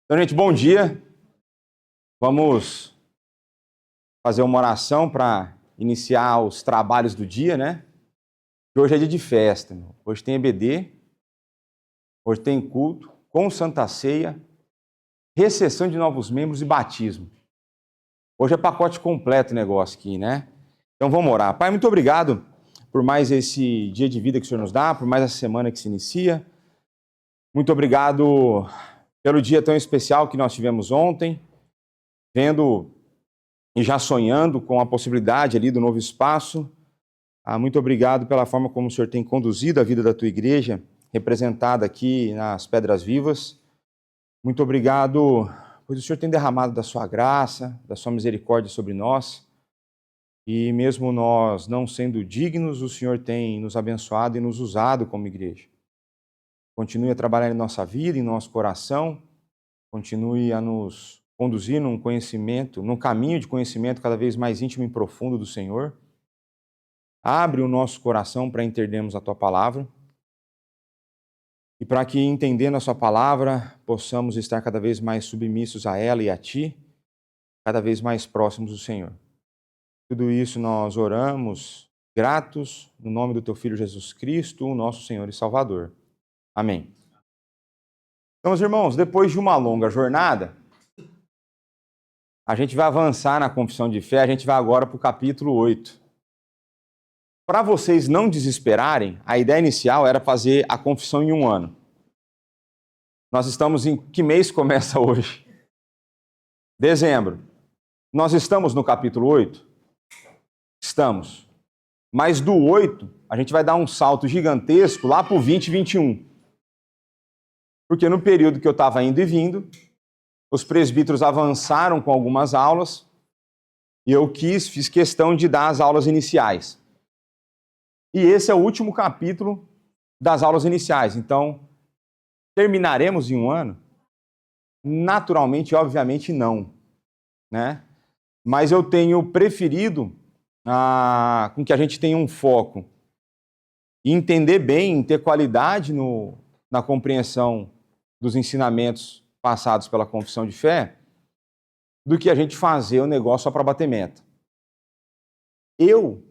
Então, gente, bom dia. Vamos fazer uma oração para iniciar os trabalhos do dia, né? Hoje é dia de festa. Hoje tem EBD, hoje tem culto, com Santa Ceia, recessão de novos membros e batismo. Hoje é pacote completo o negócio aqui, né? Então vamos orar. Pai, muito obrigado por mais esse dia de vida que o Senhor nos dá, por mais essa semana que se inicia. Muito obrigado pelo dia tão especial que nós tivemos ontem, vendo e já sonhando com a possibilidade ali do novo espaço. Muito obrigado pela forma como o Senhor tem conduzido a vida da tua igreja, representada aqui nas Pedras Vivas. Muito obrigado, pois o Senhor tem derramado da sua graça, da sua misericórdia sobre nós. E mesmo nós não sendo dignos, o Senhor tem nos abençoado e nos usado como igreja. Continue a trabalhar em nossa vida, em nosso coração. Continue a nos conduzir num conhecimento, num caminho de conhecimento cada vez mais íntimo e profundo do Senhor. Abre o nosso coração para entendermos a Tua Palavra e para que, entendendo a Sua Palavra, possamos estar cada vez mais submissos a ela e a Ti, cada vez mais próximos do Senhor. Tudo isso nós oramos, gratos, no nome do Teu Filho Jesus Cristo, o nosso Senhor e Salvador. Amém. Então, meus irmãos, depois de uma longa jornada, a gente vai avançar na confissão de fé, a gente vai agora para o capítulo 8. Para vocês não desesperarem, a ideia inicial era fazer a confissão em um ano. Nós estamos em... Que mês começa hoje? Dezembro. Nós estamos no capítulo 8? Estamos. Mas do 8, a gente vai dar um salto gigantesco lá para o 20 e 21. Porque no período que eu estava indo e vindo, os presbíteros avançaram com algumas aulas e eu fiz questão de dar as aulas iniciais. E esse é o último capítulo das aulas iniciais. Então, terminaremos em um ano? Naturalmente, obviamente, não, né? Mas eu tenho preferido com que a gente tenha um foco e entender bem, ter qualidade na compreensão dos ensinamentos passados pela confissão de fé, do que a gente fazer o negócio só para bater meta. Eu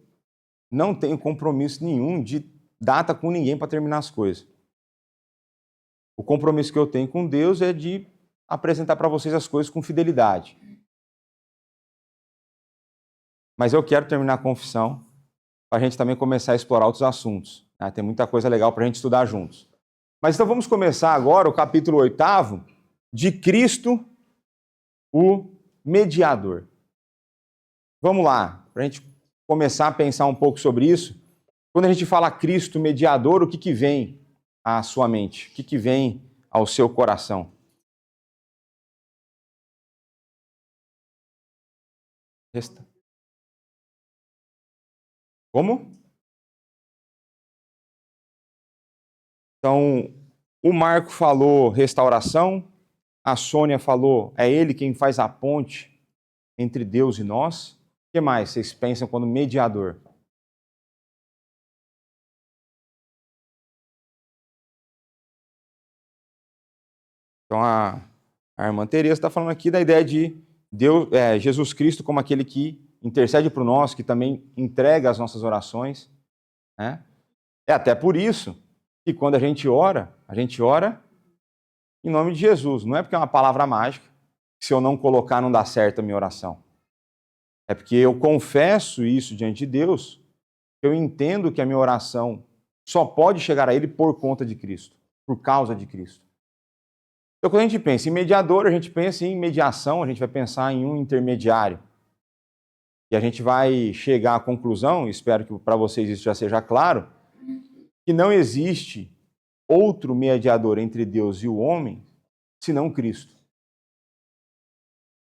não tenho compromisso nenhum de data com ninguém para terminar as coisas. O compromisso que eu tenho com Deus é de apresentar para vocês as coisas com fidelidade. Mas eu quero terminar a confissão para a gente também começar a explorar outros assuntos. Né? Tem muita coisa legal para a gente estudar juntos. Mas então vamos começar agora o capítulo 8 de Cristo, o mediador. Vamos lá, para a gente começar a pensar um pouco sobre isso. Quando a gente fala Cristo mediador, o que vem à sua mente? O que vem ao seu coração? Como? Então, o Marco falou restauração, a Sônia falou, é ele quem faz a ponte entre Deus e nós. O que mais vocês pensam quando mediador? Então, a irmã Teresa está falando aqui da ideia de Deus, Jesus Cristo como aquele que intercede por nós, que também entrega as nossas orações. Né? É até por isso que quando a gente ora em nome de Jesus. Não é porque é uma palavra mágica, que se eu não colocar não dá certo a minha oração. É porque eu confesso isso diante de Deus, eu entendo que a minha oração só pode chegar a Ele por conta de Cristo, por causa de Cristo. Então, quando a gente pensa em mediador, a gente pensa em mediação, a gente vai pensar em um intermediário. E a gente vai chegar à conclusão, espero que para vocês isso já seja claro, que não existe outro mediador entre Deus e o homem, senão Cristo.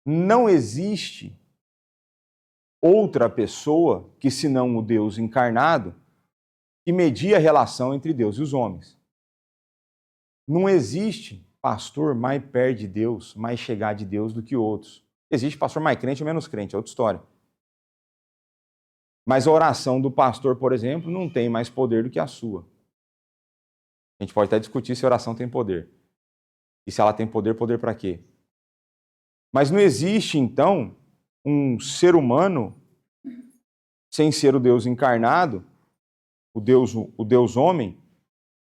Não existe outra pessoa que, senão o Deus encarnado, que media a relação entre Deus e os homens. Não existe pastor mais perto de Deus, mais chegado de Deus do que outros. Existe pastor mais crente ou menos crente, é outra história. Mas a oração do pastor, por exemplo, não tem mais poder do que a sua. A gente pode até discutir se a oração tem poder. E se ela tem poder, poder para quê? Mas não existe, então, um ser humano sem ser o Deus encarnado, o Deus homem,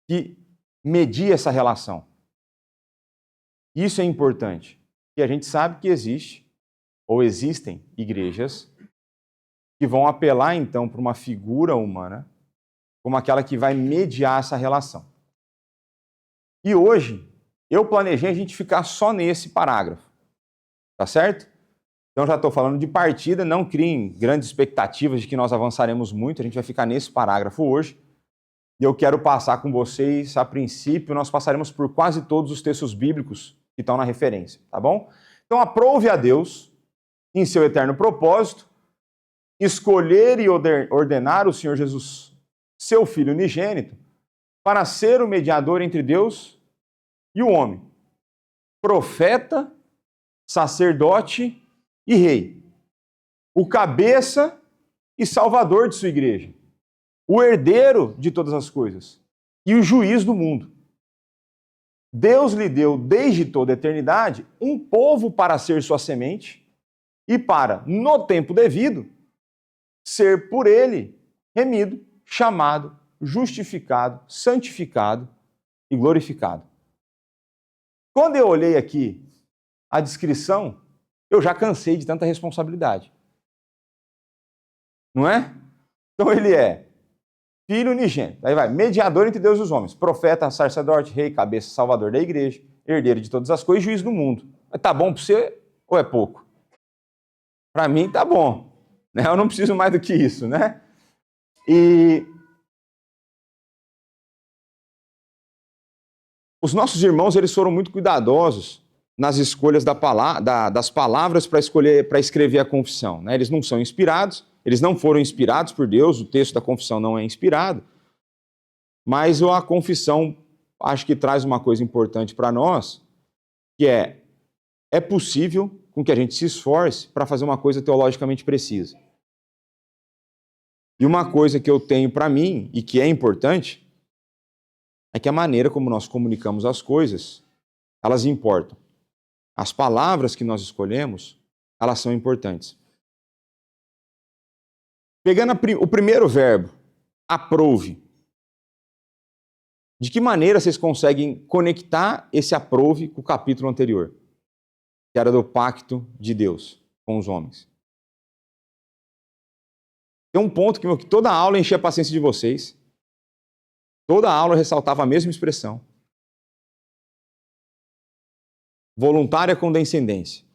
que media essa relação. Isso é importante. E a gente sabe que existe, ou existem, igrejas que vão apelar, então, para uma figura humana como aquela que vai mediar essa relação. E hoje, eu planejei a gente ficar só nesse parágrafo. Tá certo? Então já estou falando de partida, não criem grandes expectativas de que nós avançaremos muito, a gente vai ficar nesse parágrafo hoje. E eu quero passar com vocês, a princípio, nós passaremos por quase todos os textos bíblicos que estão na referência, tá bom? Então aprove a Deus, em seu eterno propósito, escolher e ordenar o Senhor Jesus, seu Filho unigênito, para ser o mediador entre Deus e o homem, profeta, sacerdote e rei, o cabeça e salvador de sua igreja, o herdeiro de todas as coisas e o juiz do mundo. Deus lhe deu desde toda a eternidade um povo para ser sua semente e para, no tempo devido, ser por ele remido, chamado, justificado, santificado e glorificado. Quando eu olhei aqui a descrição, eu já cansei de tanta responsabilidade. Não é? Então ele é Filho unigênito, aí vai, mediador entre Deus e os homens, profeta, sacerdote, rei, cabeça, salvador da igreja, herdeiro de todas as coisas e juiz do mundo. Mas tá bom para você ou é pouco? Para mim tá bom, né? Eu não preciso mais do que isso, né? E os nossos irmãos, eles foram muito cuidadosos nas escolhas das palavras para escrever a confissão, né? Eles não são inspirados, eles não foram inspirados por Deus, o texto da confissão não é inspirado, mas a confissão acho que traz uma coisa importante para nós, que é possível com que a gente se esforce para fazer uma coisa teologicamente precisa. E uma coisa que eu tenho para mim, e que é importante, é que a maneira como nós comunicamos as coisas, elas importam. As palavras que nós escolhemos, elas são importantes. Pegando o primeiro verbo, aprove. De que maneira vocês conseguem conectar esse aprove com o capítulo anterior, que era do pacto de Deus com os homens? Tem um ponto que toda aula enchia a paciência de vocês. Toda aula ressaltava a mesma expressão. Voluntária condescendência.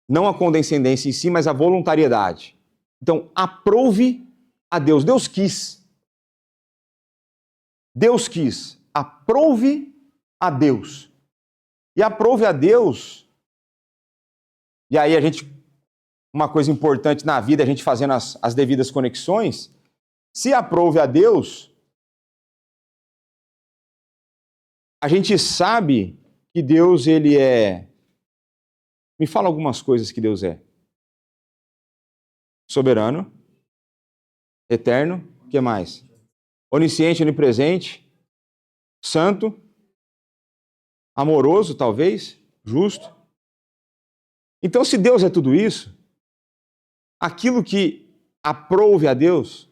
Não a condescendência em si, mas a voluntariedade. Então, aprove a Deus. Deus quis. Deus quis. Aprove a Deus. E aprove a Deus. E aí uma coisa importante na vida, a gente fazendo as devidas conexões, se aprove a Deus, a gente sabe que Deus, ele é... Me fala algumas coisas que Deus é. Soberano, eterno, o que mais? Onisciente, onipresente, santo, amoroso, talvez, justo. Então, se Deus é tudo isso, aquilo que aprove a Deus,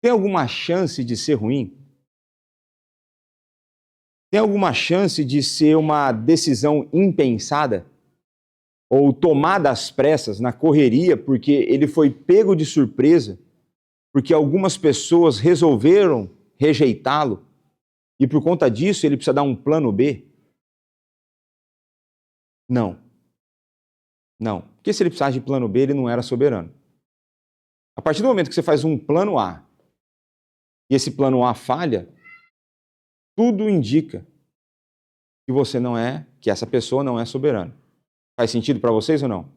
tem alguma chance de ser ruim? Tem alguma chance de ser uma decisão impensada? Ou tomada às pressas, na correria, porque ele foi pego de surpresa, porque algumas pessoas resolveram rejeitá-lo, e por conta disso ele precisa dar um plano B? Não. Não. Porque se ele precisasse de plano B, ele não era soberano. A partir do momento que você faz um plano A, e esse plano A falha, tudo indica que você não é, que essa pessoa não é soberana. Faz sentido para vocês ou não?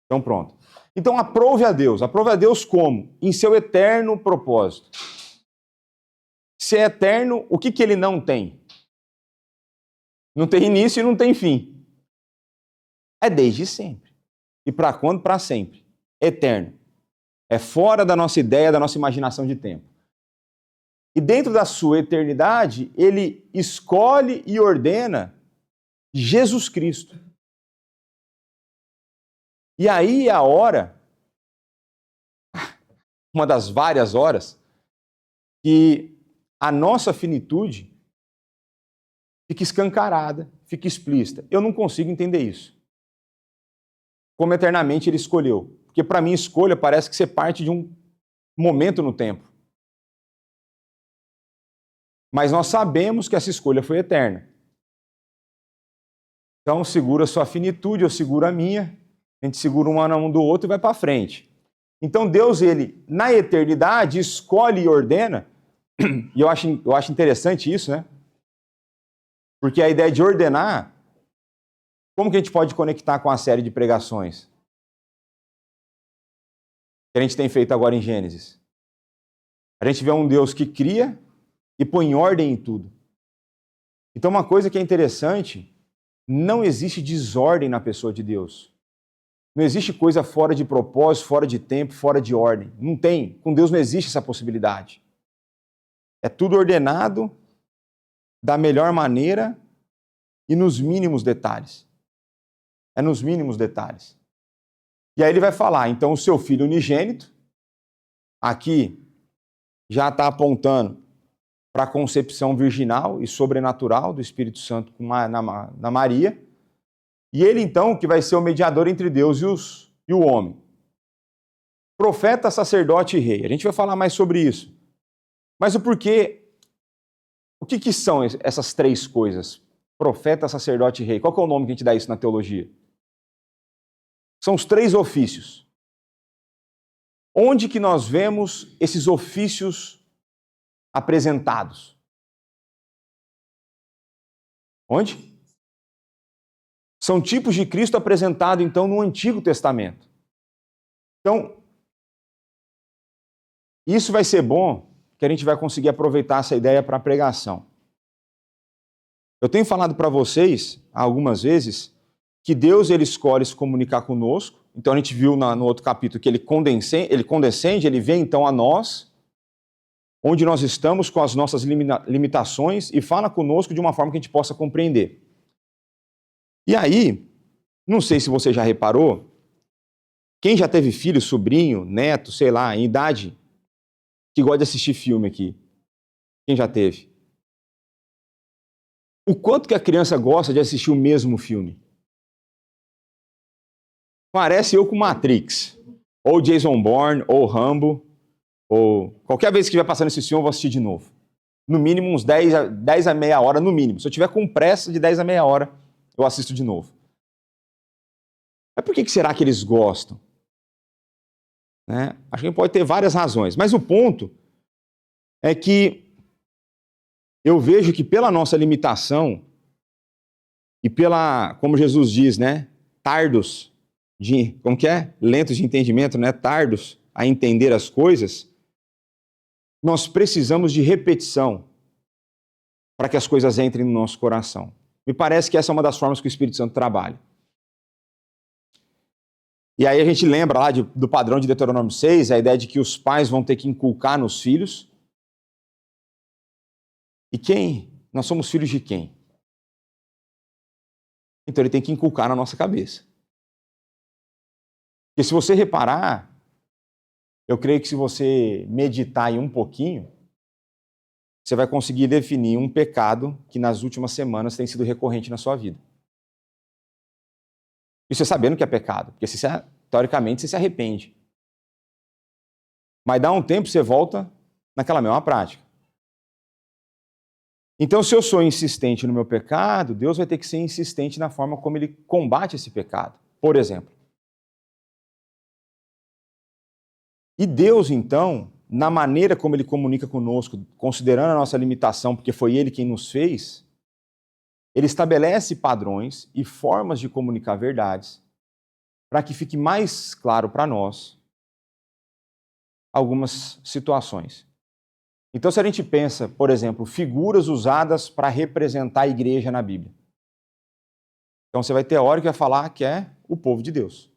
Então pronto. Então aprove a Deus. Aprove a Deus como? Em seu eterno propósito. Se é eterno, o que ele não tem? Não tem início e não tem fim. É desde sempre. E para quando? Para sempre. Eterno. É fora da nossa ideia, da nossa imaginação de tempo. E dentro da sua eternidade, ele escolhe e ordena Jesus Cristo. E aí é a hora, uma das várias horas, que a nossa finitude fica escancarada, fica explícita. Eu não consigo entender isso. Como eternamente ele escolheu. Porque para mim escolha parece que você parte de um momento no tempo. Mas nós sabemos que essa escolha foi eterna. Então segura a sua finitude, eu seguro a minha, a gente segura um na mão do outro e vai para frente. Então Deus, ele, na eternidade, escolhe e ordena, e eu acho interessante isso, né? Porque a ideia de ordenar, como que a gente pode conectar com a série de pregações que a gente tem feito agora em Gênesis? A gente vê um Deus que cria e põe ordem em tudo. Então uma coisa que é interessante, não existe desordem na pessoa de Deus. Não existe coisa fora de propósito, fora de tempo, fora de ordem. Não tem. Com Deus não existe essa possibilidade. É tudo ordenado da melhor maneira e nos mínimos detalhes. É nos mínimos detalhes. E aí ele vai falar, então o seu filho unigênito, aqui já está apontando para a concepção virginal e sobrenatural do Espírito Santo na Maria. E ele então que vai ser o mediador entre Deus e o homem. Profeta, sacerdote e rei. A gente vai falar mais sobre isso. Mas o porquê? O que são essas três coisas? Profeta, sacerdote e rei. Qual que é o nome que a gente dá isso na teologia? São os três ofícios. Onde que nós vemos esses ofícios apresentados? Onde? São tipos de Cristo apresentado, então, no Antigo Testamento. Então, isso vai ser bom, que a gente vai conseguir aproveitar essa ideia para a pregação. Eu tenho falado para vocês, algumas vezes, que Deus ele escolhe se comunicar conosco. Então, a gente viu no outro capítulo que ele condescende, ele vem então a nós, onde nós estamos com as nossas limitações e fala conosco de uma forma que a gente possa compreender. E aí, não sei se você já reparou, quem já teve filho, sobrinho, neto, sei lá, em idade, que gosta de assistir filme aqui? Quem já teve? O quanto que a criança gosta de assistir o mesmo filme? Parece eu com Matrix, ou Jason Bourne, ou Rambo, ou qualquer vez que estiver passando esse filme eu vou assistir de novo. No mínimo uns 10 a meia hora, no mínimo. Se eu tiver com pressa de 10 a meia hora, eu assisto de novo. Mas por que será que eles gostam? Né? Acho que pode ter várias razões, mas o ponto é que eu vejo que pela nossa limitação e pela, como Jesus diz, né, tardos como que é? Lentos de entendimento, né, tardos a entender as coisas, nós precisamos de repetição para que as coisas entrem no nosso coração. Me parece que essa é uma das formas que o Espírito Santo trabalha. E aí a gente lembra lá do padrão de Deuteronômio 6, a ideia de que os pais vão ter que inculcar nos filhos. E quem? Nós somos filhos de quem? Então ele tem que inculcar na nossa cabeça. Porque se você reparar, eu creio que se você meditar aí um pouquinho, você vai conseguir definir um pecado que nas últimas semanas tem sido recorrente na sua vida. E você sabendo que é pecado, porque teoricamente você se arrepende. Mas dá um tempo, você volta naquela mesma prática. Então, se eu sou insistente no meu pecado, Deus vai ter que ser insistente na forma como ele combate esse pecado. Por exemplo. E Deus, então, na maneira como ele comunica conosco, considerando a nossa limitação, porque foi ele quem nos fez, ele estabelece padrões e formas de comunicar verdades para que fique mais claro para nós algumas situações. Então, se a gente pensa, por exemplo, figuras usadas para representar a igreja na Bíblia. Então, você vai ter hora que vai falar que é o povo de Deus.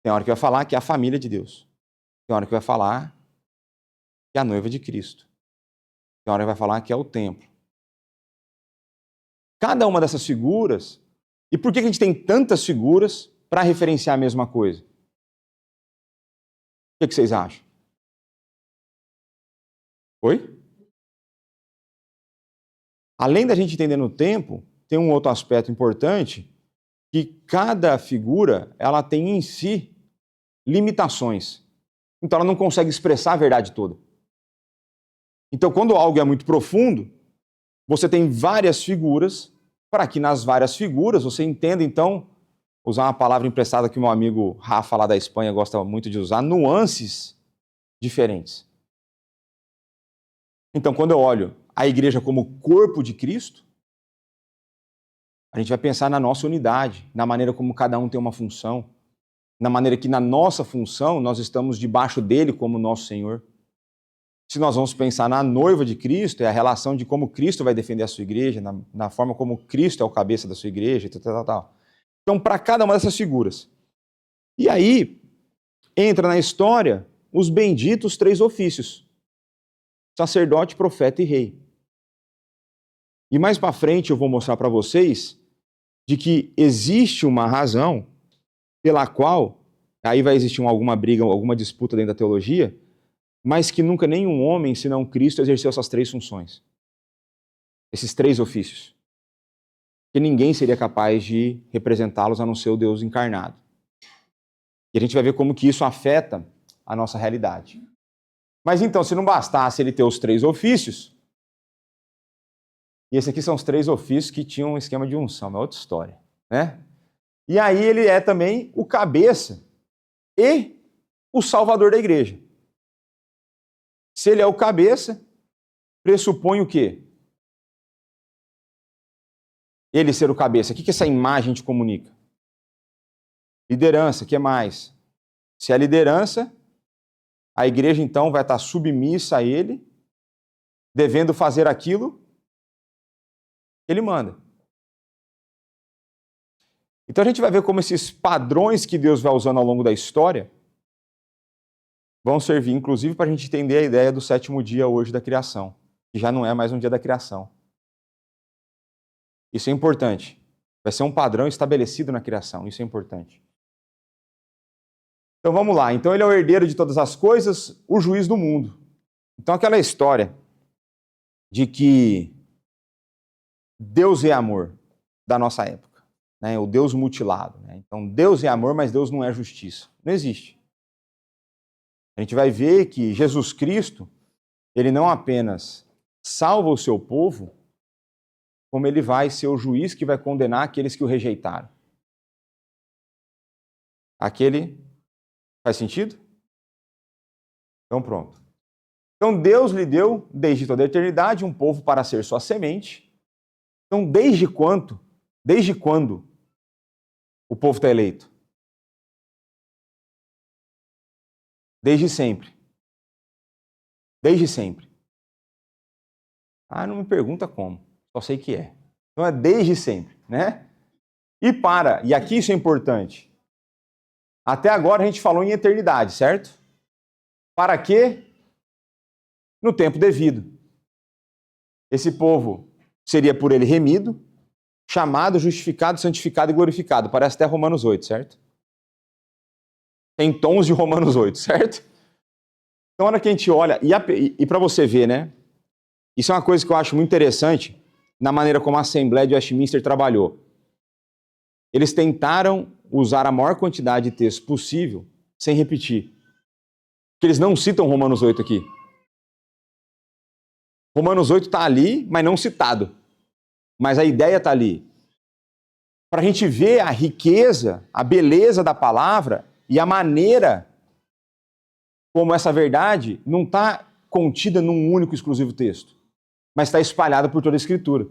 Tem hora que vai falar que é a família de Deus. Tem hora que vai falar que é a noiva de Cristo. Tem hora que vai falar que é o templo. cada uma dessas figuras, e por que a gente tem tantas figuras para referenciar a mesma coisa? O que vocês acham? Oi? Além da gente entender no tempo, tem um outro aspecto importante, que cada figura, ela tem em si limitações. Então ela não consegue expressar a verdade toda. Então quando algo é muito profundo, você tem várias figuras, para que nas várias figuras você entenda, então, usar uma palavra emprestada que o meu amigo Rafa lá da Espanha gosta muito de usar, nuances diferentes. Então quando eu olho a igreja como corpo de Cristo, a gente vai pensar na nossa unidade, na maneira como cada um tem uma função, na maneira que na nossa função nós estamos debaixo dele como nosso Senhor. Se nós vamos pensar na noiva de Cristo, é a relação de como Cristo vai defender a sua igreja, na forma como Cristo é o cabeça da sua igreja, tal. Então, para cada uma dessas figuras. E aí, entra na história os benditos 3 ofícios: sacerdote, profeta e rei. E mais para frente eu vou mostrar para vocês de que existe uma razão pela qual, aí vai existir alguma briga, alguma disputa dentro da teologia, mas que nunca nenhum homem, senão Cristo, exerceu essas 3 funções. Esses 3 ofícios. Que ninguém seria capaz de representá-los a não ser o Deus encarnado. E a gente vai ver como que isso afeta a nossa realidade. Mas então, se não bastasse ele ter os 3 ofícios, e esses aqui são os 3 ofícios que tinham um esquema de unção, é outra história, né? E aí ele é também o cabeça e o salvador da igreja. Se ele é o cabeça, pressupõe o quê? Ele ser o cabeça. O que essa imagem te comunica? Liderança, o que mais? Se é liderança, a igreja então vai estar submissa a ele, devendo fazer aquilo que ele manda. Então a gente vai ver como esses padrões que Deus vai usando ao longo da história vão servir, inclusive, para a gente entender a ideia do 7º dia hoje da criação, que já não é mais um dia da criação. Isso é importante. Vai ser um padrão estabelecido na criação, isso é importante. Então vamos lá. Então ele é o herdeiro de todas as coisas, o juiz do mundo. Então aquela história de que Deus é amor da nossa época, né? O Deus mutilado, né? Então Deus é amor, mas Deus não é justiça. Não existe. A gente vai ver que Jesus Cristo, ele não apenas salva o seu povo, como ele vai ser o juiz que vai condenar aqueles que o rejeitaram. Aquele faz sentido? Então pronto. Então Deus lhe deu, desde toda a eternidade, um povo para ser sua semente. Então desde quando o povo está eleito? Desde sempre. Desde sempre. Ah, não me pergunta como. Só sei que é. Então é desde sempre, né? E aqui isso é importante. Até agora a gente falou em eternidade, certo? Para quê? No tempo devido. Esse povo seria por ele remido, chamado, justificado, santificado e glorificado. Parece até Romanos 8, certo? Tem tons de Romanos 8, certo? Então, na hora que a gente olha, e para você ver, né? Isso é uma coisa que eu acho muito interessante na maneira como a Assembleia de Westminster trabalhou. Eles tentaram usar a maior quantidade de texto possível sem repetir. Porque eles não citam Romanos 8 aqui. Romanos 8 está ali, mas não citado. Mas a ideia está ali. Para a gente ver a riqueza, a beleza da palavra e a maneira como essa verdade não está contida num único exclusivo texto, mas está espalhada por toda a Escritura.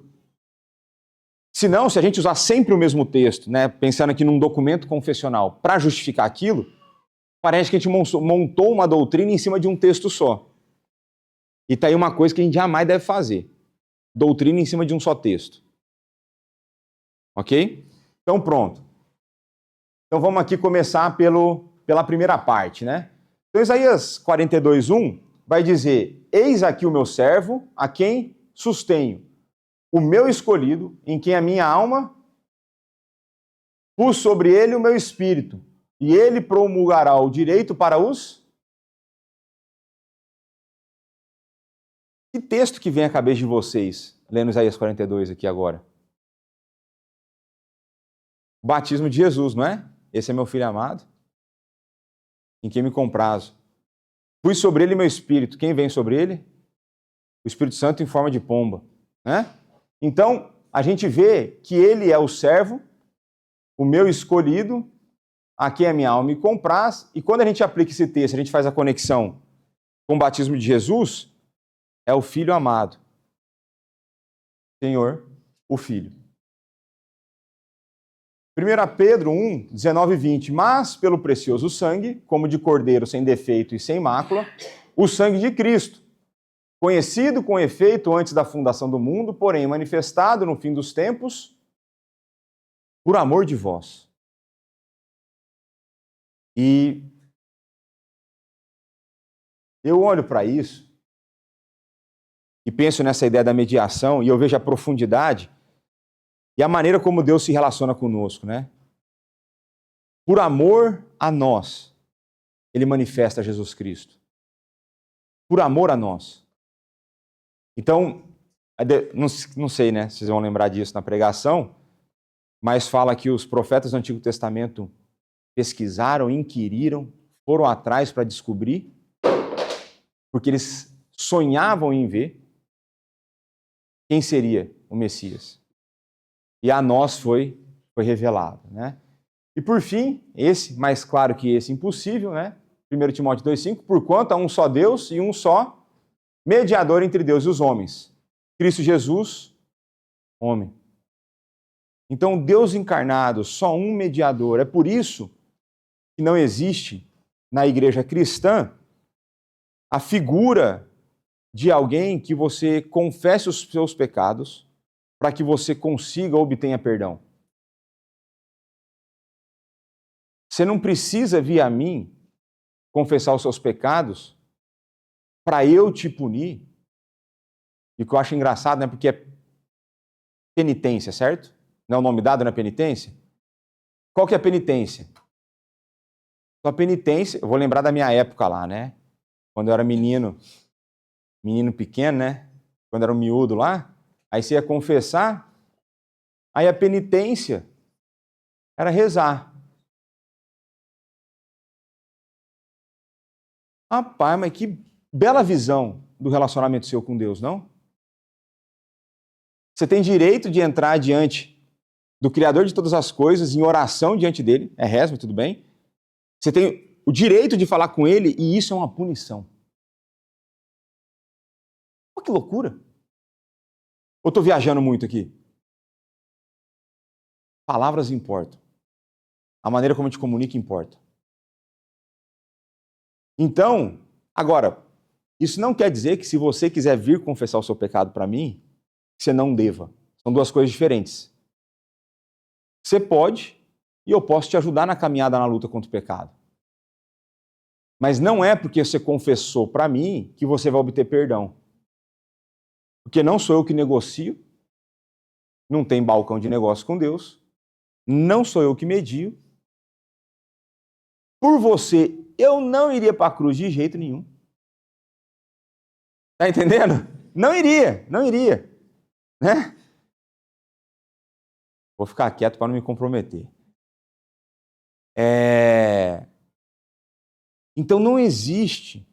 Senão, se a gente usar sempre o mesmo texto, né, pensando aqui num documento confessional para justificar aquilo, parece que a gente montou uma doutrina em cima de um texto só. E está aí uma coisa que a gente jamais deve fazer. Doutrina em cima de um só texto. Ok? Então pronto. Então vamos aqui começar pela primeira parte, né? Então Isaías 42:1 vai dizer: eis aqui o meu servo, a quem sustenho, o meu escolhido, em quem a minha alma pus sobre ele o meu espírito, e ele promulgará o direito para os... Que texto que vem à cabeça de vocês, lendo Isaías 42 aqui agora? O batismo de Jesus, não é? Esse é meu filho amado, em quem me comprazo. Pus sobre ele meu espírito. Quem vem sobre ele? O Espírito Santo em forma de pomba, né? Então, a gente vê que ele é o servo, o meu escolhido, a quem a minha alma me compraz, e quando a gente aplica esse texto, a gente faz a conexão com o batismo de Jesus, é o Filho amado. Senhor, o Filho. 1 Pedro 1, 19 e 20. Mas pelo precioso sangue, como de cordeiro sem defeito e sem mácula, o sangue de Cristo, conhecido com efeito antes da fundação do mundo, porém manifestado no fim dos tempos, por amor de vós. E eu olho para isso e penso nessa ideia da mediação e eu vejo a profundidade e a maneira como Deus se relaciona conosco, né? Por amor a nós, Ele manifesta Jesus Cristo. Por amor a nós. Então, não sei, né? Vocês vão lembrar disso na pregação, mas fala que os profetas do Antigo Testamento pesquisaram, inquiriram, foram atrás para descobrir, porque eles sonhavam em ver quem seria o Messias. E a nós foi revelado, né? E por fim, esse, mais claro que esse impossível, né? 1 Timóteo 2,5, porquanto há um só Deus e um só mediador entre Deus e os homens, Cristo Jesus, homem. Então, Deus encarnado, só um mediador. É por isso que não existe na igreja cristã a figura de alguém que você confesse os seus pecados para que você consiga ou obtenha perdão. Você não precisa vir a mim confessar os seus pecados para eu te punir. E o que eu acho engraçado, né? Porque é penitência, certo? Não é o nome dado na penitência? Qual que é a penitência? A penitência, eu vou lembrar da minha época lá, né? Quando eu era menino pequeno, né? Quando era um miúdo lá, aí você ia confessar, aí a penitência era rezar. Rapaz, mas que bela visão do relacionamento seu com Deus, não? Você tem direito de entrar diante do Criador de todas as coisas em oração diante dele, é reza, tudo bem? Você tem o direito de falar com ele e isso é uma punição. Olha que loucura! Ou estou viajando muito aqui? Palavras importam. A maneira como a gente comunica importa. Então, agora, isso não quer dizer que se você quiser vir confessar o seu pecado para mim, você não deva. São duas coisas diferentes. Você pode e eu posso te ajudar na caminhada na luta contra o pecado. Mas não é porque você confessou para mim que você vai obter perdão. Porque não sou eu que negocio, não tem balcão de negócio com Deus, não sou eu que medio. Por você, eu não iria para a cruz de jeito nenhum. Tá entendendo? Não iria. Né? Vou ficar quieto para não me comprometer. Então não existe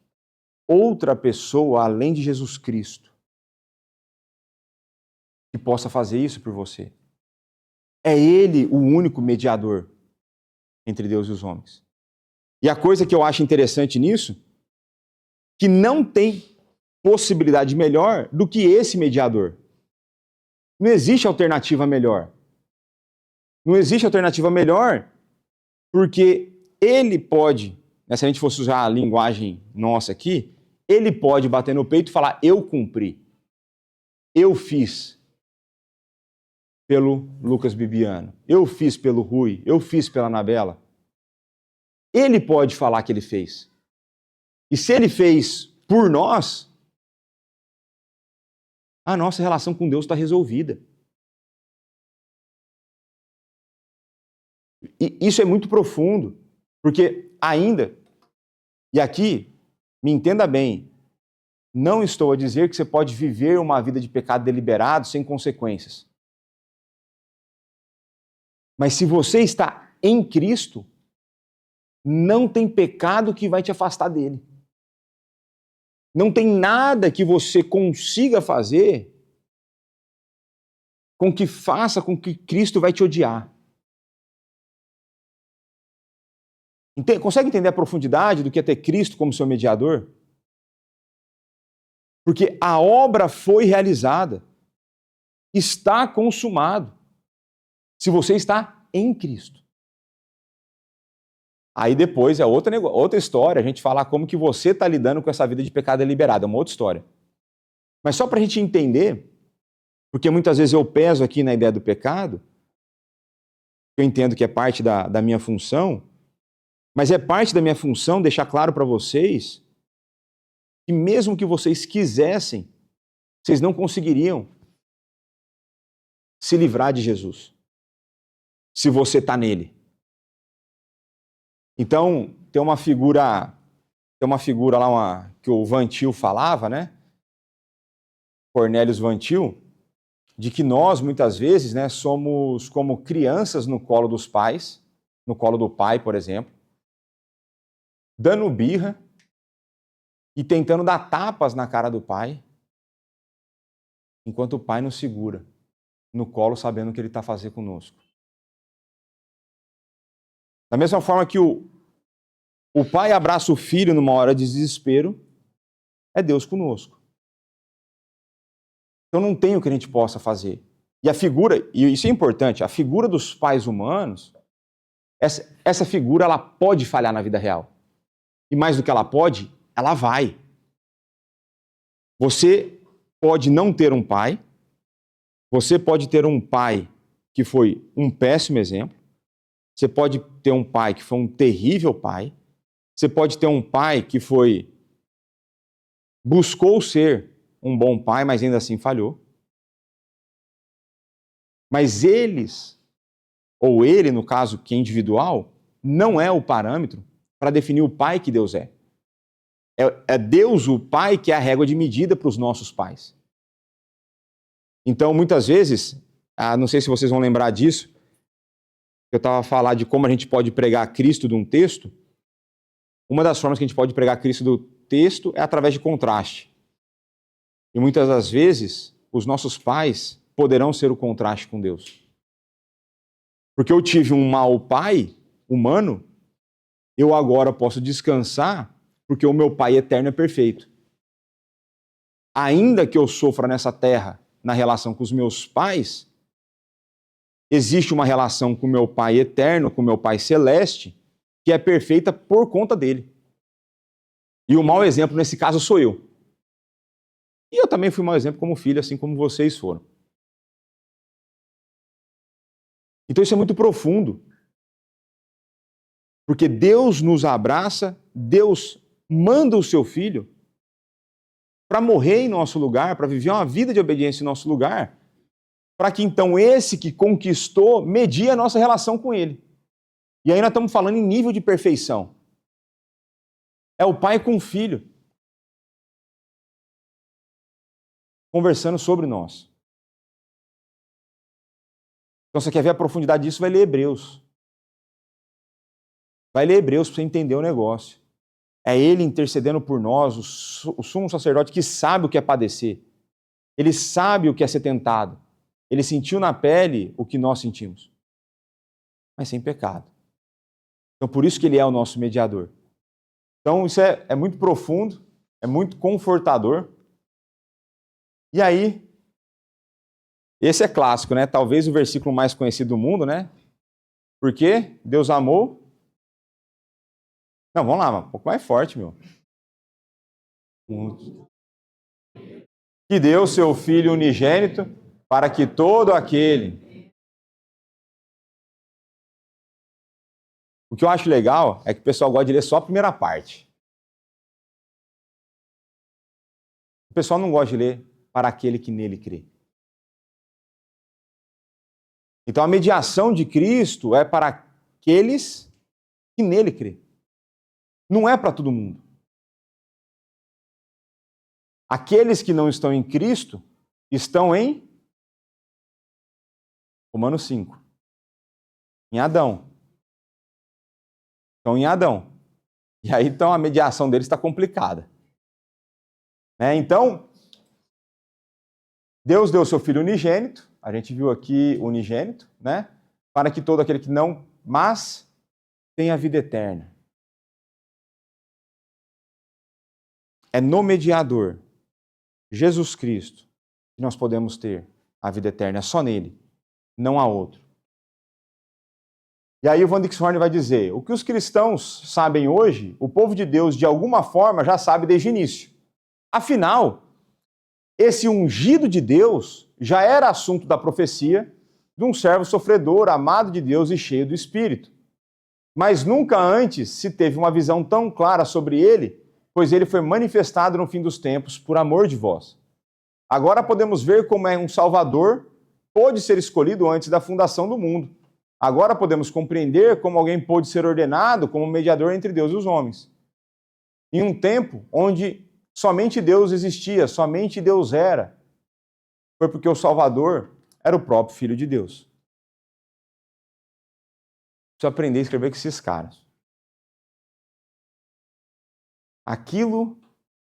outra pessoa além de Jesus Cristo que possa fazer isso por você. É Ele o único mediador entre Deus e os homens. E a coisa que eu acho interessante nisso, que não tem possibilidade melhor do que esse mediador. Não existe alternativa melhor. Não existe alternativa melhor porque ele pode, né, se a gente fosse usar a linguagem nossa aqui, ele pode bater no peito e falar, eu cumpri. Eu fiz pelo Lucas Bibiano. Eu fiz pelo Rui. Eu fiz pela Anabela. Ele pode falar que ele fez. E se ele fez por nós, a nossa relação com Deus está resolvida. E isso é muito profundo, porque ainda, e aqui, me entenda bem, não estou a dizer que você pode viver uma vida de pecado deliberado sem consequências. Mas se você está em Cristo, não tem pecado que vai te afastar dele. Não tem nada que você consiga fazer com que faça com que Cristo vai te odiar. Consegue entender a profundidade do que é ter Cristo como seu mediador? Porque a obra foi realizada. Está consumado. Se você está em Cristo. Aí depois é outra história, a gente falar como que você está lidando com essa vida de pecado deliberado, é uma outra história. Mas só para a gente entender, porque muitas vezes eu peso aqui na ideia do pecado, eu entendo que é parte da minha função, mas é parte da minha função deixar claro para vocês que mesmo que vocês quisessem, vocês não conseguiriam se livrar de Jesus, se você está nele. Então, tem uma figura lá que o Van Til falava, né? Cornelius Van Til, de que nós, muitas vezes, né, somos como crianças no colo dos pais, no colo do pai, por exemplo, dando birra e tentando dar tapas na cara do pai, enquanto o pai nos segura no colo, sabendo o que ele está fazendo conosco. Da mesma forma que o pai abraça o filho numa hora de desespero, é Deus conosco. Então não tem o que a gente possa fazer. E a figura, e isso é importante, a figura dos pais humanos, essa figura ela pode falhar na vida real. E mais do que ela pode, ela vai. Você pode não ter um pai, você pode ter um pai que foi um péssimo exemplo, você pode ter um pai que foi um terrível pai, você pode ter um pai que buscou ser um bom pai, mas ainda assim falhou. Mas eles, ou ele, no caso, que é individual, não é o parâmetro para definir o pai que Deus é. É Deus, o pai, que é a régua de medida para os nossos pais. Então, muitas vezes, não sei se vocês vão lembrar disso, eu estava a falar de como a gente pode pregar Cristo de um texto. Uma das formas que a gente pode pregar Cristo do texto é através de contraste. E muitas das vezes, os nossos pais poderão ser o contraste com Deus. Porque eu tive um mau pai humano, eu agora posso descansar porque o meu pai eterno é perfeito. Ainda que eu sofra nessa terra na relação com os meus pais, existe uma relação com o meu pai eterno, com o meu pai celeste, que é perfeita por conta dele. E o mau exemplo nesse caso sou eu. E eu também fui mau exemplo como filho, assim como vocês foram. Então isso é muito profundo. Porque Deus nos abraça, Deus manda o seu filho para morrer em nosso lugar, para viver uma vida de obediência em nosso lugar, para que então esse que conquistou medie a nossa relação com ele. E aí nós estamos falando em nível de perfeição. É o pai com o filho conversando sobre nós. Então, você quer ver a profundidade disso, vai ler Hebreus. Vai ler Hebreus para você entender o negócio. É ele intercedendo por nós, o sumo sacerdote que sabe o que é padecer. Ele sabe o que é ser tentado. Ele sentiu na pele o que nós sentimos, mas sem pecado. Então, por isso que ele é o nosso mediador. Então, isso é muito profundo, é muito confortador. E aí, esse é clássico, né? Talvez o versículo mais conhecido do mundo, né? Porque Deus amou. Não, vamos lá, um pouco mais forte, meu. Que deu seu Filho unigênito para que todo aquele... O que eu acho legal é que o pessoal gosta de ler só a primeira parte. O pessoal não gosta de ler para aquele que nele crê. Então a mediação de Cristo é para aqueles que nele crê. Não é para todo mundo. Aqueles que não estão em Cristo estão em Romanos 5. Em Adão. Estão em Adão. E aí então a mediação deles está complicada. Então, Deus deu seu Filho unigênito, a gente viu aqui unigênito, para que todo aquele que não, mas tenha vida eterna. É no mediador, Jesus Cristo, que nós podemos ter a vida eterna. É só nele, não há outro. E aí o Van Dixhoorn vai dizer, o que os cristãos sabem hoje, o povo de Deus, de alguma forma, já sabe desde o início. Afinal, esse ungido de Deus já era assunto da profecia de um servo sofredor, amado de Deus e cheio do Espírito. Mas nunca antes se teve uma visão tão clara sobre ele, pois ele foi manifestado no fim dos tempos por amor de vós. Agora podemos ver como um Salvador pôde ser escolhido antes da fundação do mundo. Agora podemos compreender como alguém pôde ser ordenado como mediador entre Deus e os homens. Em um tempo onde somente Deus existia, somente Deus era, foi porque o Salvador era o próprio Filho de Deus. Preciso aprender a escrever com esses caras. Aquilo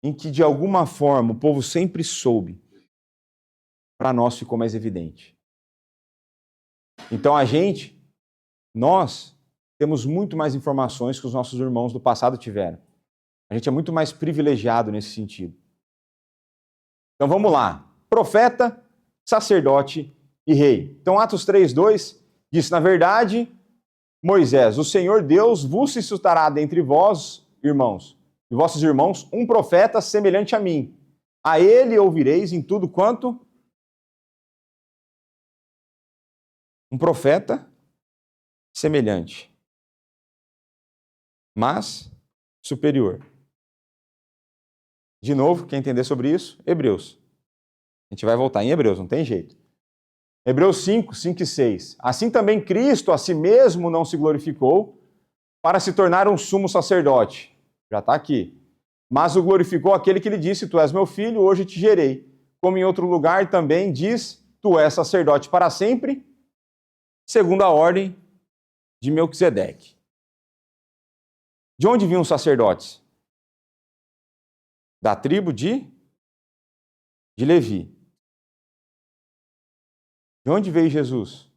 em que, de alguma forma, o povo sempre soube, para nós ficou mais evidente. Então nós temos muito mais informações que os nossos irmãos do passado tiveram. A gente é muito mais privilegiado nesse sentido. Então vamos lá. Profeta, sacerdote e rei. Então Atos 3:2 diz, na verdade, Moisés, o Senhor Deus vos suscitará dentre vós, irmãos, e vossos irmãos, um profeta semelhante a mim. A ele ouvireis em tudo quanto um profeta semelhante, mas superior. De novo, quer entender sobre isso? Hebreus. A gente vai voltar em Hebreus, não tem jeito. Hebreus 5, 5 e 6. Assim também Cristo a si mesmo não se glorificou para se tornar um sumo sacerdote. Já está aqui. Mas o glorificou aquele que lhe disse, tu és meu filho, hoje te gerei. Como em outro lugar também diz, tu és sacerdote para sempre, segundo a ordem de Melquisedeque. De onde vinham os sacerdotes? Da tribo de Levi. De onde veio Jesus?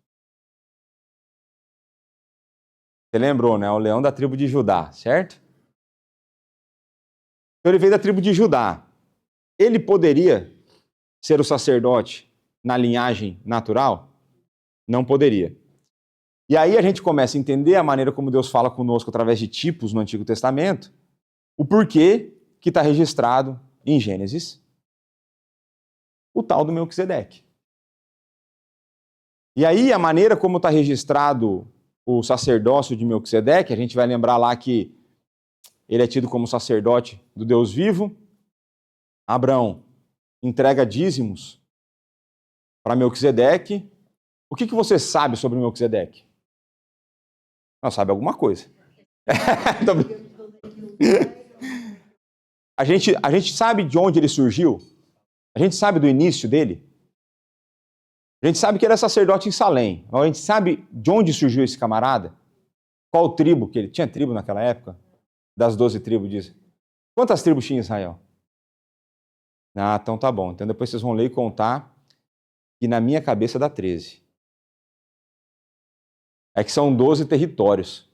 Você lembrou, né? O leão da tribo de Judá, certo? Então ele veio da tribo de Judá. Ele poderia ser o sacerdote na linhagem natural? Não poderia. E aí a gente começa a entender a maneira como Deus fala conosco através de tipos no Antigo Testamento, o porquê que está registrado em Gênesis, o tal do Melquisedeque. E aí a maneira como está registrado o sacerdócio de Melquisedeque, a gente vai lembrar lá que ele é tido como sacerdote do Deus vivo. Abraão entrega dízimos para Melquisedeque. O que você sabe sobre Melquisedeque? Não, sabe alguma coisa. A gente sabe de onde ele surgiu? A gente sabe do início dele? A gente sabe que ele é sacerdote em Salém. A gente sabe de onde surgiu esse camarada? Qual tribo que ele... Tinha tribo naquela época? Das 12 tribos, diz. Quantas tribos tinha Israel? Ah, então tá bom. Então depois vocês vão ler e contar, e na minha cabeça dá 13. É que são 12 territórios.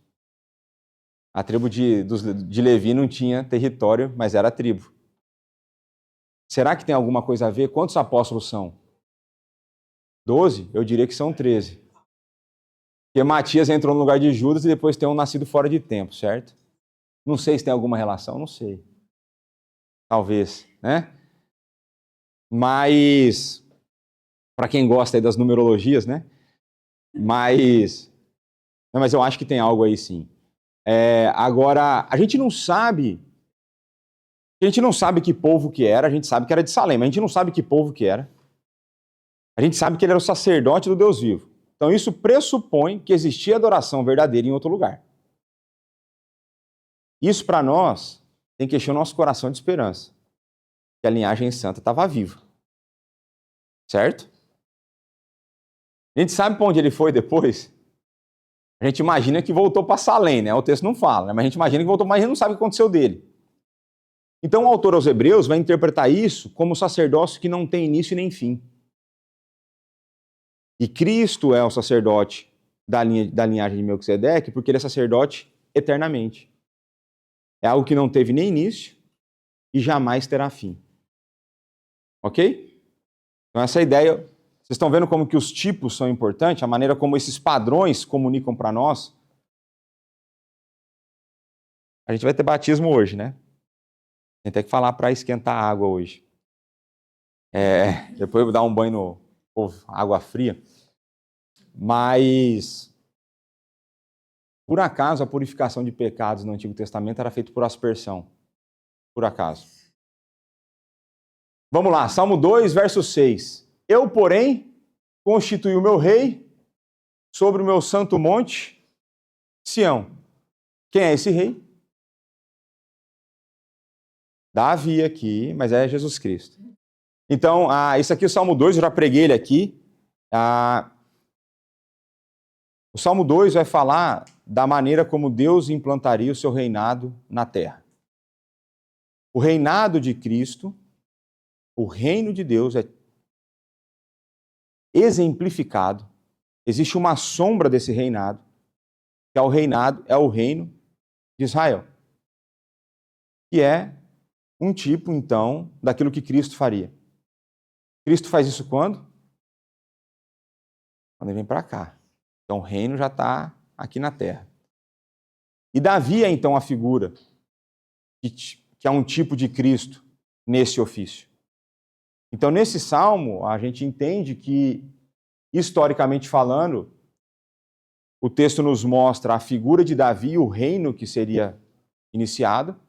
A tribo de Levi não tinha território, mas era tribo. Será que tem alguma coisa a ver? Quantos apóstolos são? 12? Eu diria que são 13. Porque Matias entrou no lugar de Judas e depois tem um nascido fora de tempo, certo? Não sei se tem alguma relação, não sei. Talvez, né? Mas, para quem gosta aí das numerologias, né? Mas eu acho que tem algo aí sim. Agora, a gente não sabe A gente não sabe que povo que era, a gente sabe que era de Salém, mas a gente não sabe que povo que era. A gente sabe que ele era o sacerdote do Deus vivo. Então isso pressupõe que existia adoração verdadeira em outro lugar. Isso para nós tem que encher o nosso coração de esperança, que a linhagem santa estava viva. Certo? A gente sabe para onde ele foi depois? A gente imagina que voltou para Salém, né? O texto não fala, né? Mas a gente imagina que voltou, mas a gente não sabe o que aconteceu dele. Então o autor aos Hebreus vai interpretar isso como sacerdócio que não tem início nem fim. E Cristo é o sacerdote da linhagem de Melquisedeque porque ele é sacerdote eternamente. É algo que não teve nem início e jamais terá fim. Ok? Então essa ideia, vocês estão vendo como que os tipos são importantes, a maneira como esses padrões comunicam para nós. A gente vai ter batismo hoje, né? A gente tem que falar para esquentar a água hoje. Depois eu vou dar um banho no água fria. Mas, por acaso, a purificação de pecados no Antigo Testamento era feita por aspersão. Por acaso. Vamos lá, Salmo 2, verso 6. Eu, porém, constituí o meu rei sobre o meu santo monte, Sião. Quem é esse rei? Davi aqui, mas é Jesus Cristo. Então, isso aqui é o Salmo 2, eu já preguei ele aqui. O Salmo 2 vai falar da maneira como Deus implantaria o seu reinado na terra. O reinado de Cristo, o reino de Deus é exemplificado. Existe uma sombra desse reinado, que é o reino de Israel. Que é um tipo, então, daquilo que Cristo faria. Cristo faz isso quando? Quando ele vem para cá. Então o reino já está aqui na terra. E Davi é então a figura que é um tipo de Cristo nesse ofício. Então nesse salmo a gente entende que, historicamente falando, o texto nos mostra a figura de Davi e o reino que seria iniciado,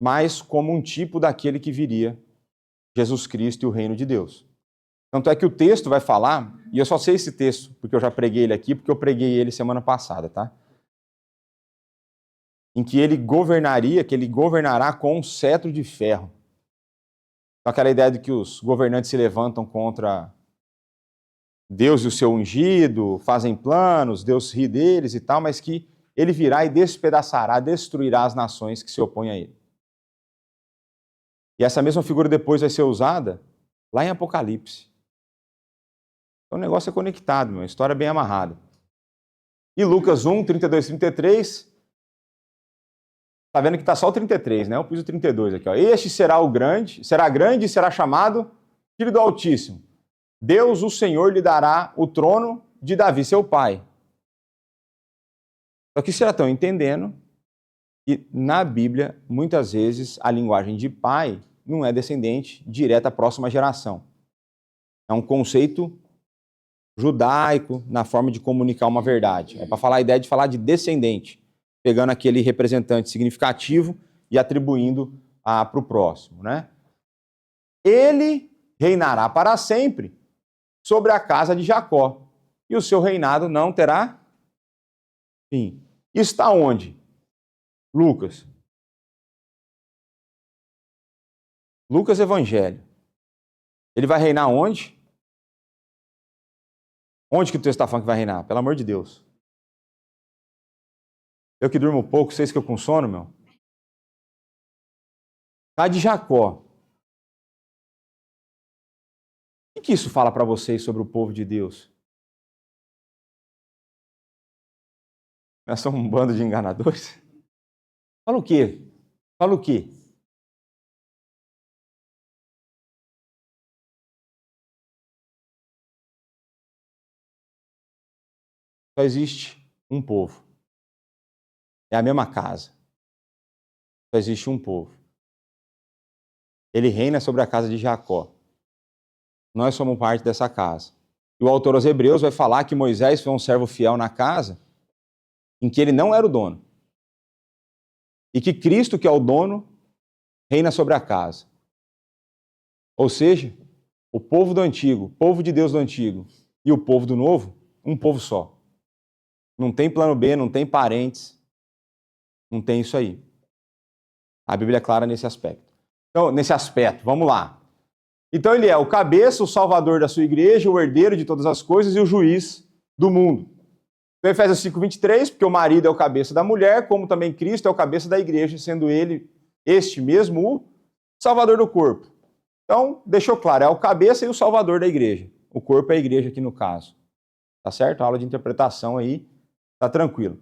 mas como um tipo daquele que viria, Jesus Cristo e o reino de Deus. Tanto é que o texto vai falar, e eu só sei esse texto porque eu já preguei ele aqui, porque eu preguei ele semana passada, tá? Em que ele governará com um cetro de ferro. Então, aquela ideia de que os governantes se levantam contra Deus e o seu ungido, fazem planos, Deus ri deles e tal, mas que ele virá e despedaçará, destruirá as nações que se opõem a ele. E essa mesma figura depois vai ser usada lá em Apocalipse. Então o negócio é conectado, uma história bem amarrada. E Lucas 1, 32 e 33, está vendo que está só o 33, né? Eu pus o 32 aqui. Ó. Este será grande e será chamado Filho do Altíssimo. Deus, o Senhor, lhe dará o trono de Davi, seu pai. Só que vocês já estão entendendo que na Bíblia, muitas vezes, a linguagem de pai não é descendente direta à próxima geração. É um conceito judaico na forma de comunicar uma verdade. É para falar a ideia de falar de descendente, pegando aquele representante significativo e atribuindo para o próximo, né? Ele reinará para sempre sobre a casa de Jacó, e o seu reinado não terá fim. Isso está onde? Lucas. Lucas Evangelho. Ele vai reinar onde? Onde que o texto está falando que vai reinar? Pelo amor de Deus. Eu que durmo pouco, vocês que eu com sono, meu. Tá de Jacó. O que isso fala para vocês sobre o povo de Deus? Nós somos um bando de enganadores? Fala o quê? Fala o quê? Só existe um povo. É a mesma casa. Só existe um povo. Ele reina sobre a casa de Jacó. Nós somos parte dessa casa. E o autor aos Hebreus vai falar que Moisés foi um servo fiel na casa em que ele não era o dono. E que Cristo, que é o dono, reina sobre a casa. Ou seja, o povo do antigo, o povo de Deus do antigo e o povo do novo, um povo só. Não tem plano B, não tem parentes, não tem isso aí. A Bíblia é clara nesse aspecto. Então, nesse aspecto, vamos lá. Então ele é o cabeça, o salvador da sua igreja, o herdeiro de todas as coisas e o juiz do mundo. Então, Efésios 5:23, porque o marido é o cabeça da mulher, como também Cristo é o cabeça da igreja, sendo ele, este mesmo, o salvador do corpo. Então, deixou claro, é o cabeça e o salvador da igreja. O corpo é a igreja aqui no caso. Tá certo? A aula de interpretação aí, tá tranquilo.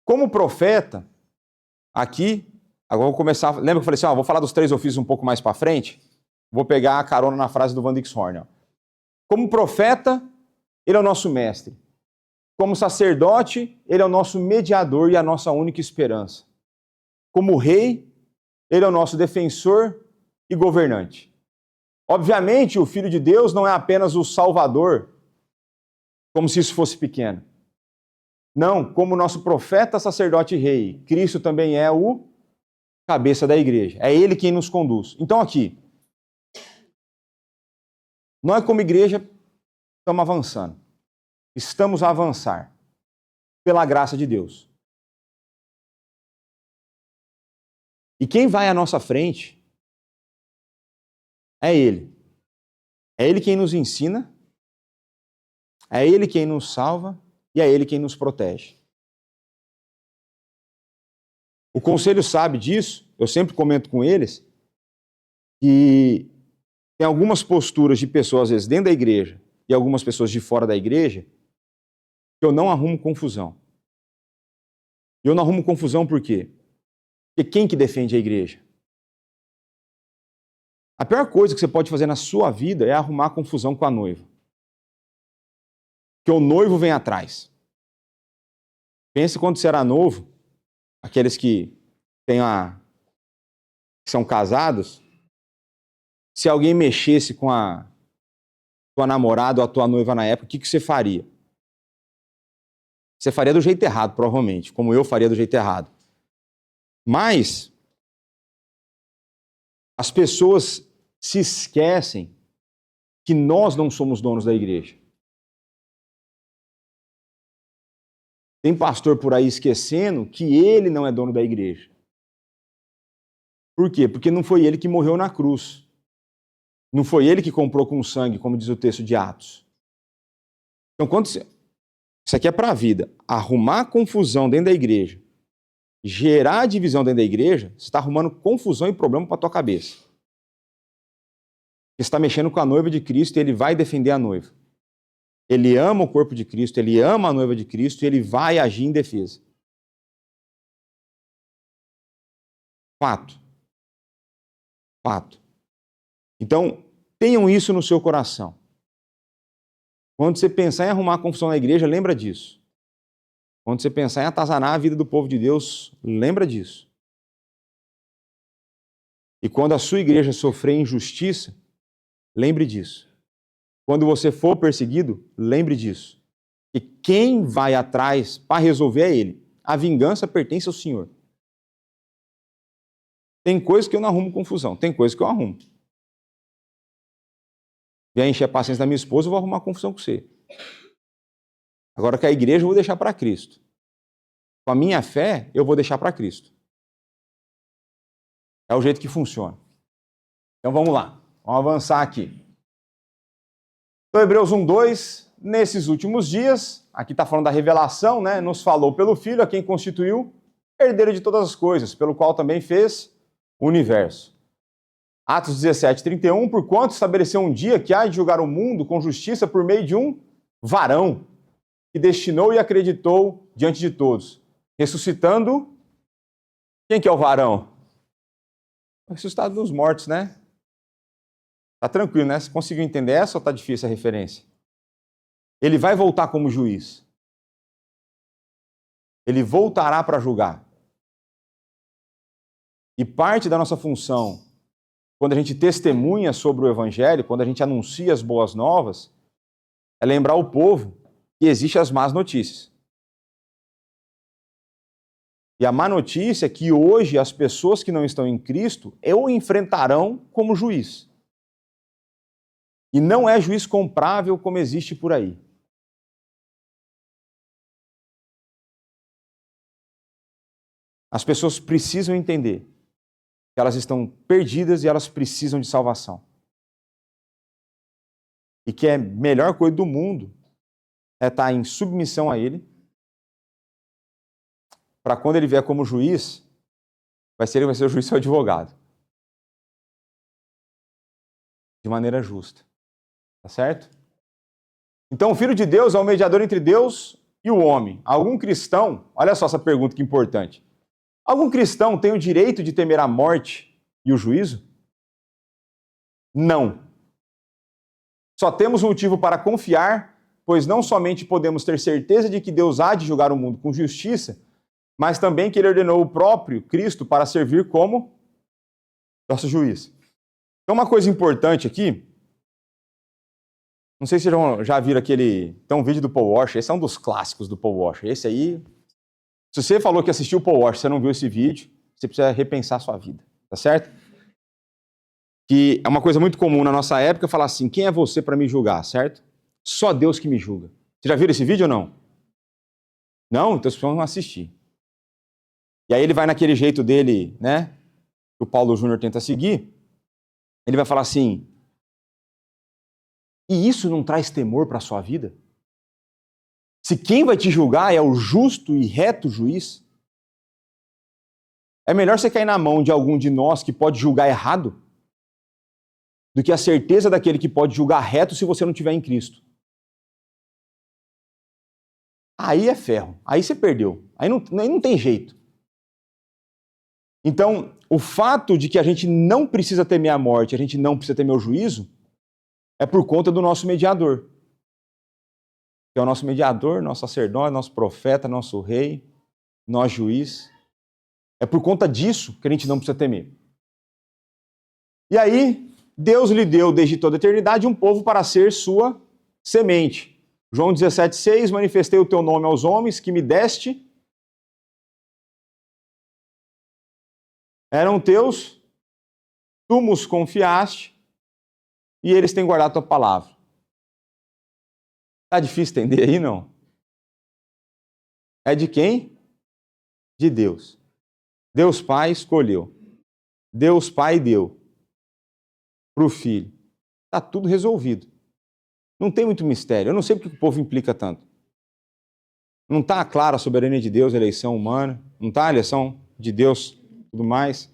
Como profeta, aqui, agora eu vou começar, lembra que eu falei assim, vou falar dos 3 ofícios um pouco mais para frente? Vou pegar a carona na frase do Van Dix Horn. Como profeta, ele é o nosso mestre. Como sacerdote, ele é o nosso mediador e a nossa única esperança. Como rei, ele é o nosso defensor e governante. Obviamente, o Filho de Deus não é apenas o Salvador, como se isso fosse pequeno. Não, como nosso profeta, sacerdote e rei, Cristo também é o cabeça da igreja. É ele quem nos conduz. Então aqui, nós como igreja estamos avançando. Estamos a avançar pela graça de Deus. E quem vai à nossa frente é Ele. É Ele quem nos ensina, é Ele quem nos salva e é Ele quem nos protege. O conselho sabe disso, eu sempre comento com eles, que tem algumas posturas de pessoas, às vezes, dentro da igreja e algumas pessoas de fora da igreja, que eu não arrumo confusão. E eu não arrumo confusão por quê? Porque quem que defende a igreja? A pior coisa que você pode fazer na sua vida é arrumar confusão com a noiva. Porque o noivo vem atrás. Pense quando você era novo, aqueles que são casados, se alguém mexesse com a tua namorada ou a tua noiva na época, o que você faria? Você faria do jeito errado, provavelmente, como eu faria do jeito errado. Mas as pessoas se esquecem que nós não somos donos da igreja. Tem pastor por aí esquecendo que ele não é dono da igreja. Por quê? Porque não foi ele que morreu na cruz. Não foi ele que comprou com sangue, como diz o texto de Atos. Então, isso aqui é para a vida. Arrumar confusão dentro da igreja, gerar divisão dentro da igreja, você está arrumando confusão e problema para a tua cabeça. Você está mexendo com a noiva de Cristo e ele vai defender a noiva. Ele ama o corpo de Cristo, ele ama a noiva de Cristo e ele vai agir em defesa. Fato. Fato. Então, tenham isso no seu coração. Quando você pensar em arrumar confusão na igreja, lembra disso. Quando você pensar em atazanar a vida do povo de Deus, lembra disso. E quando a sua igreja sofrer injustiça, lembre disso. Quando você for perseguido, lembre disso. E quem vai atrás para resolver é Ele. A vingança pertence ao Senhor. Tem coisa que eu não arrumo confusão, tem coisa que eu arrumo. Vier encher a paciência da minha esposa, eu vou arrumar confusão com você. Agora que a igreja eu vou deixar para Cristo. Com a minha fé, eu vou deixar para Cristo. É o jeito que funciona. Então vamos lá, vamos avançar aqui. Então, Hebreus 1:2, nesses últimos dias, aqui está falando da revelação, né? Nos falou pelo Filho, a quem constituiu herdeiro de todas as coisas, pelo qual também fez o universo. Atos 17:31, porquanto estabeleceu um dia que há de julgar o mundo com justiça por meio de um varão, que destinou e acreditou diante de todos, ressuscitando. Quem que é o varão? O ressuscitado dos mortos, né? Tá tranquilo, né? Você conseguiu entender essa ou tá difícil a referência? Ele vai voltar como juiz. Ele voltará para julgar. E parte da nossa função, quando a gente testemunha sobre o Evangelho, quando a gente anuncia as boas novas, é lembrar o povo que existem as más notícias. E a má notícia é que hoje as pessoas que não estão em Cristo o enfrentarão como juiz. E não é juiz comprável como existe por aí. As pessoas precisam entender que elas estão perdidas e elas precisam de salvação. E que a melhor coisa do mundo é estar em submissão a Ele, para quando Ele vier como juiz, vai ser o juiz seu advogado. De maneira justa. Tá certo? Então, o Filho de Deus é o mediador entre Deus e o homem. Algum cristão, olha só essa pergunta que importante. Algum cristão tem o direito de temer a morte e o juízo? Não. Só temos um motivo para confiar, pois não somente podemos ter certeza de que Deus há de julgar o mundo com justiça, mas também que Ele ordenou o próprio Cristo para servir como nosso juiz. Então, uma coisa importante aqui, não sei se vocês já viram tem um vídeo do Paul Washer, esse é um dos clássicos do Paul Washer. Esse aí, se você falou que assistiu o Paul Washer, você não viu esse vídeo, você precisa repensar a sua vida, tá certo? Que é uma coisa muito comum na nossa época, falar assim, quem é você para me julgar, certo? Só Deus que me julga. Você já viram esse vídeo ou não? Não? Então vocês precisam assistir. E aí ele vai naquele jeito dele, né? Que o Paulo Júnior tenta seguir. Ele vai falar assim, e isso não traz temor para a sua vida? Se quem vai te julgar é o justo e reto juiz, é melhor você cair na mão de algum de nós que pode julgar errado do que a certeza daquele que pode julgar reto se você não estiver em Cristo. Aí é ferro, aí você perdeu, aí não tem jeito. Então, o fato de que a gente não precisa temer a morte, a gente não precisa temer o juízo, é por conta do nosso mediador. Que é o nosso mediador, nosso sacerdote, nosso profeta, nosso rei, nosso juiz. É por conta disso que a gente não precisa temer. E aí, Deus lhe deu desde toda a eternidade um povo para ser sua semente. João 17,6, manifestei o teu nome aos homens que me deste. Eram teus, tu nos confiaste, e eles têm guardado a tua palavra. Tá difícil entender aí, não? É de quem? De Deus. Deus Pai escolheu. Deus Pai deu para o Filho. Está tudo resolvido. Não tem muito mistério. Eu não sei porque o povo implica tanto. Não está claro a soberania de Deus, a eleição humana. Não está a eleição de Deus, tudo mais.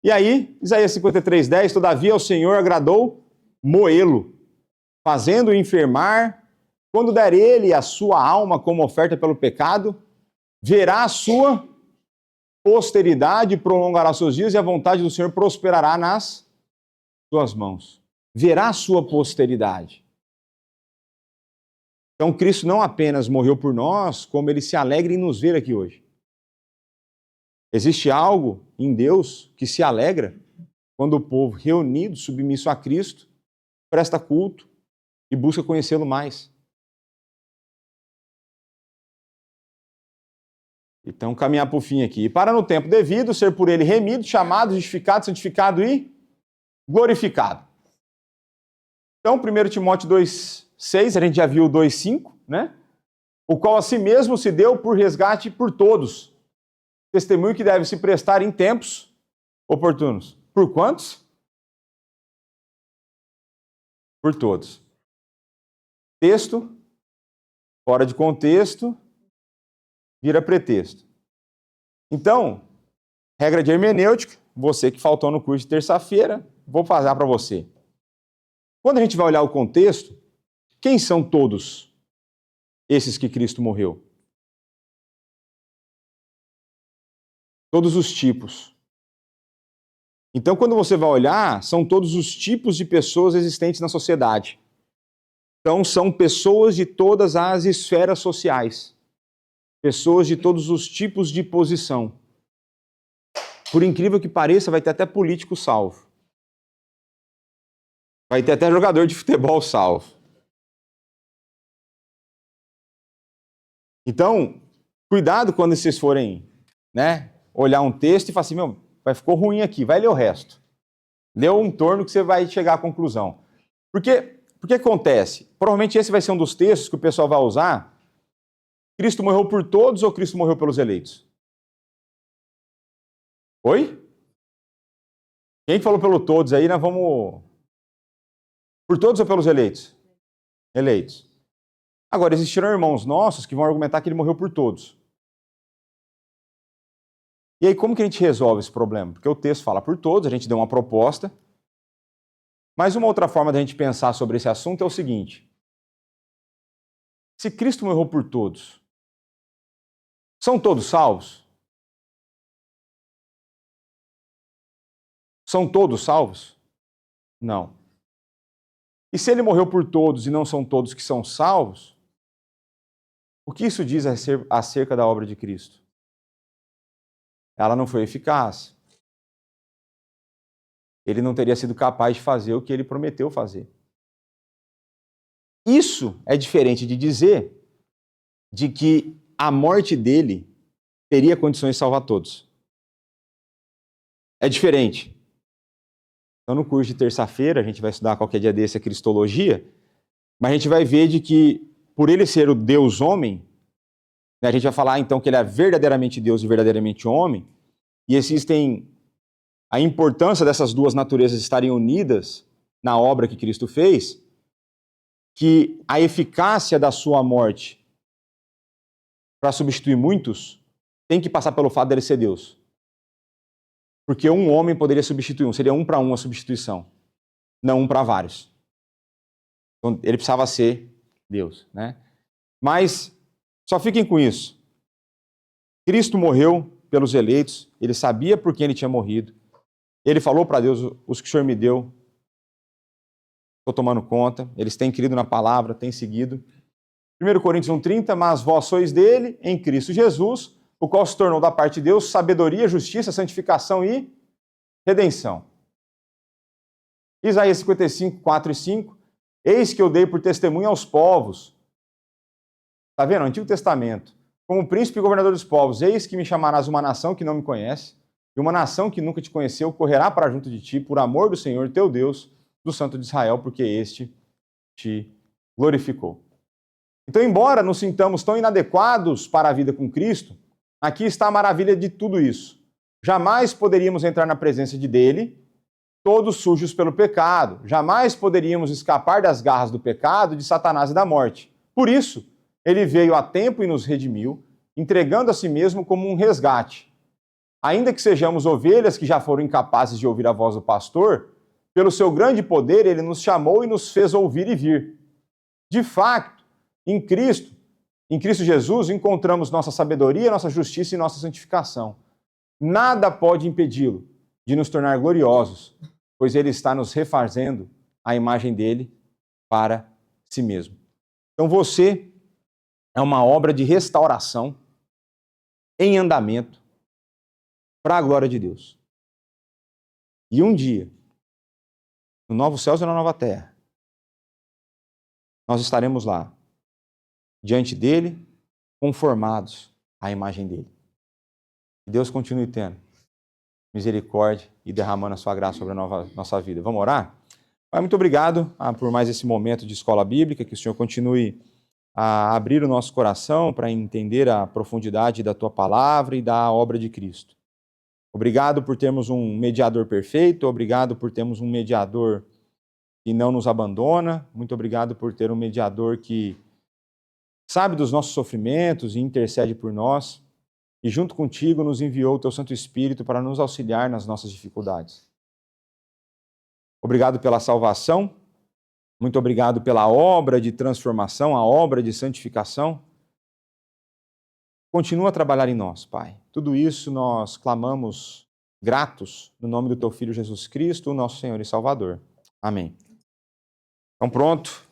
E aí, Isaías 53:10, todavia o Senhor agradou moê-lo, fazendo-o enfermar. Quando der ele a sua alma como oferta pelo pecado, verá a sua posteridade, prolongará seus dias e a vontade do Senhor prosperará nas suas mãos. Verá a sua posteridade. Então, Cristo não apenas morreu por nós, como Ele se alegra em nos ver aqui hoje. Existe algo em Deus que se alegra quando o povo reunido, submisso a Cristo, presta culto e busca conhecê-lo mais. Então, caminhar para o fim aqui. E para no tempo devido, ser por Ele remido, chamado, justificado, santificado e glorificado. Então, 1 Timóteo 2,6, a gente já viu o 2,5, né? O qual a si mesmo se deu por resgate por todos. Testemunho que deve se prestar em tempos oportunos. Por quantos? Por todos. Texto, fora de contexto, vira pretexto. Então, regra de hermenêutica, você que faltou no curso de terça-feira, vou passar para você. Quando a gente vai olhar o contexto, quem são todos esses que Cristo morreu? Todos os tipos. Então, quando você vai olhar, são todos os tipos de pessoas existentes na sociedade. Então, são pessoas de todas as esferas sociais. Pessoas de todos os tipos de posição. Por incrível que pareça, vai ter até político salvo. Vai ter até jogador de futebol salvo. Então, cuidado quando vocês forem né, olhar um texto e falar assim, meu, ficou ruim aqui, vai ler o resto. Lê um torno que você vai chegar à conclusão. Porque acontece? Provavelmente esse vai ser um dos textos que o pessoal vai usar. Cristo morreu por todos ou Cristo morreu pelos eleitos? Oi? Quem falou pelo todos aí, nós vamos... Por todos ou pelos eleitos? Eleitos. Agora, existiram irmãos nossos que vão argumentar que ele morreu por todos. E aí, como que a gente resolve esse problema? Porque o texto fala por todos, a gente deu uma proposta. Mas uma outra forma da gente pensar sobre esse assunto é o seguinte. Se Cristo morreu por todos, são todos salvos? São todos salvos? Não. E se ele morreu por todos e não são todos que são salvos, o que isso diz acerca da obra de Cristo? Ela não foi eficaz. Ele não teria sido capaz de fazer o que ele prometeu fazer. Isso é diferente de dizer de que a morte dele teria condições de salvar todos. É diferente. Então, no curso de terça-feira, a gente vai estudar qualquer dia desse a Cristologia, mas a gente vai ver de que, por ele ser o Deus-homem, né, a gente vai falar, então, que ele é verdadeiramente Deus e verdadeiramente homem, e existem a importância dessas duas naturezas estarem unidas na obra que Cristo fez, que a eficácia da sua morte para substituir muitos tem que passar pelo fato dele ser Deus. Porque um homem poderia substituir um, seria 1 para 1 a substituição, não 1 para vários. Então, ele precisava ser Deus, né? Mas só fiquem com isso. Cristo morreu pelos eleitos, ele sabia por quem ele tinha morrido. Ele falou para Deus, os que o Senhor me deu, estou tomando conta. Eles têm crido na palavra, têm seguido. 1 Coríntios 1,30, mas vós sois dele, em Cristo Jesus, o qual se tornou da parte de Deus sabedoria, justiça, santificação e redenção. Isaías 55, 4 e 5, eis que eu dei por testemunho aos povos. Está vendo? Antigo Testamento. Como príncipe e governador dos povos, eis que me chamarás uma nação que não me conhece, e uma nação que nunca te conheceu correrá para junto de ti, por amor do Senhor teu Deus, do Santo de Israel, porque este te glorificou. Então, embora nos sintamos tão inadequados para a vida com Cristo, aqui está a maravilha de tudo isso. Jamais poderíamos entrar na presença dele, todos sujos pelo pecado. Jamais poderíamos escapar das garras do pecado, de Satanás e da morte. Por isso, ele veio a tempo e nos redimiu, entregando a si mesmo como um resgate. Ainda que sejamos ovelhas que já foram incapazes de ouvir a voz do pastor, pelo seu grande poder, ele nos chamou e nos fez ouvir e vir. De fato, em Cristo Jesus, encontramos nossa sabedoria, nossa justiça e nossa santificação. Nada pode impedi-lo de nos tornar gloriosos, pois ele está nos refazendo a imagem dele para si mesmo. Então você é uma obra de restauração em andamento para a glória de Deus. E um dia, no novo céu e na nova terra, nós estaremos lá, diante dele, conformados à imagem dele. Que Deus continue tendo misericórdia e derramando a sua graça sobre a nossa vida. Vamos orar? Pai, muito obrigado por mais esse momento de escola bíblica, que o Senhor continue a abrir o nosso coração para entender a profundidade da tua palavra e da obra de Cristo. Obrigado por termos um mediador perfeito, obrigado por termos um mediador que não nos abandona, muito obrigado por ter um mediador que sabe dos nossos sofrimentos e intercede por nós, e junto contigo nos enviou o teu Santo Espírito para nos auxiliar nas nossas dificuldades. Obrigado pela salvação, muito obrigado pela obra de transformação, a obra de santificação. Continua a trabalhar em nós, Pai. Tudo isso nós clamamos gratos no nome do teu Filho Jesus Cristo, o nosso Senhor e Salvador. Amém. Então pronto.